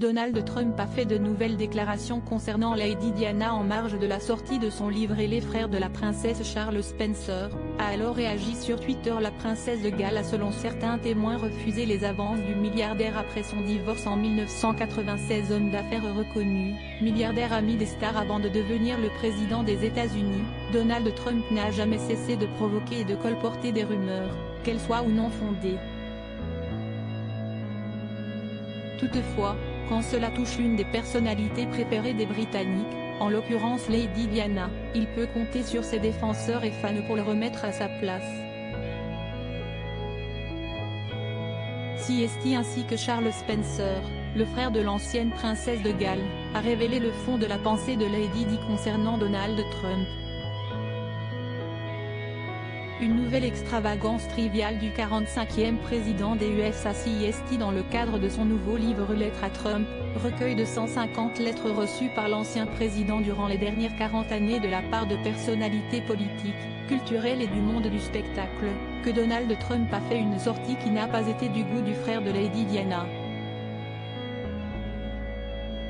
Donald Trump a fait de nouvelles déclarations concernant Lady Diana en marge de la sortie de son livre et les frères de la princesse. Charles Spencer a alors réagi sur Twitter. La princesse de Galles a selon certains témoins refusé les avances du milliardaire après son divorce en 1996. Homme d'affaires reconnu, milliardaire ami des stars avant de devenir le président des États-Unis, Donald Trump n'a jamais cessé de provoquer et de colporter des rumeurs, qu'elles soient ou non fondées. Toutefois, quand cela touche l'une des personnalités préférées des Britanniques, en l'occurrence Lady Diana, il peut compter sur ses défenseurs et fans pour le remettre à sa place. CST ainsi que Charles Spencer, le frère de l'ancienne princesse de Galles, a révélé le fond de la pensée de Lady Di concernant Donald Trump. Une nouvelle extravagance triviale du 45e président des USA. CST dans le cadre de son nouveau livre Lettres à Trump, recueil de 150 lettres reçues par l'ancien président durant les dernières 40 années de la part de personnalités politiques, culturelles et du monde du spectacle, que Donald Trump a fait une sortie qui n'a pas été du goût du frère de Lady Diana.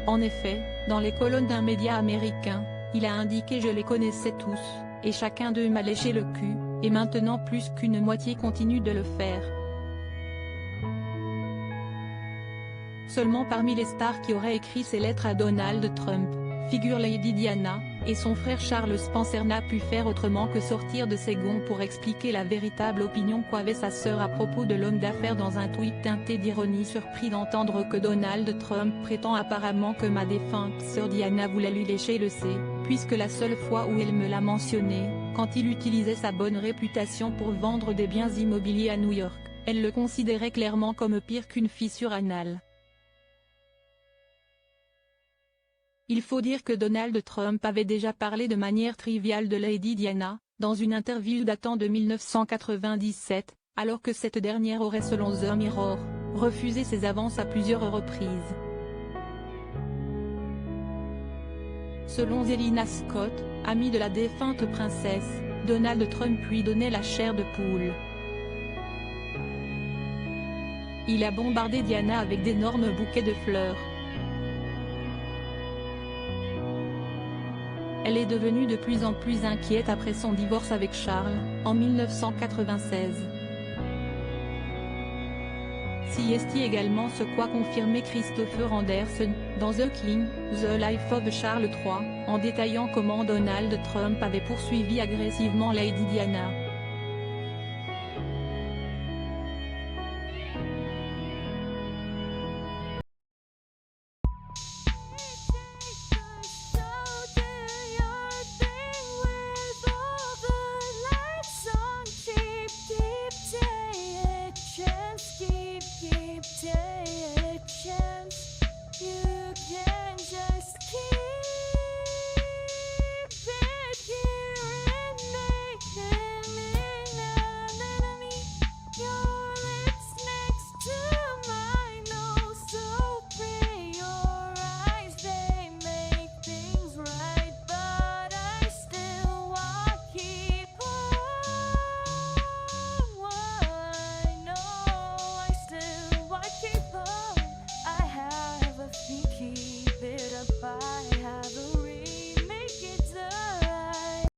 En effet, dans les colonnes d'un média américain, il a indiqué « Je les connaissais tous, et chacun d'eux m'a léché le cul, et maintenant plus qu'une moitié continue de le faire ». Seulement parmi les stars qui auraient écrit ces lettres à Donald Trump, figure Lady Diana, et son frère Charles Spencer n'a pu faire autrement que sortir de ses gonds pour expliquer la véritable opinion qu'avait sa sœur à propos de l'homme d'affaires dans un tweet teinté d'ironie. Surpris d'entendre que Donald Trump prétend apparemment que ma défunte sœur Diana voulait lui lécher le C, puisque la seule fois où elle me l'a mentionné, quand il utilisait sa bonne réputation pour vendre des biens immobiliers à New York, elle le considérait clairement comme pire qu'une fissure anale. Il faut dire que Donald Trump avait déjà parlé de manière triviale de Lady Diana, dans une interview datant de 1997, alors que cette dernière aurait selon The Mirror, refusé ses avances à plusieurs reprises. Selon Zelina Scott, amie de la défunte princesse, Donald Trump lui donnait la chair de poule. Il a bombardé Diana avec d'énormes bouquets de fleurs. Elle est devenue de plus en plus inquiète après son divorce avec Charles, en 1996. CST également ce qu'a confirmé Christopher Anderson, dans The King, The Life of Charles III, en détaillant comment Donald Trump avait poursuivi agressivement Lady Diana.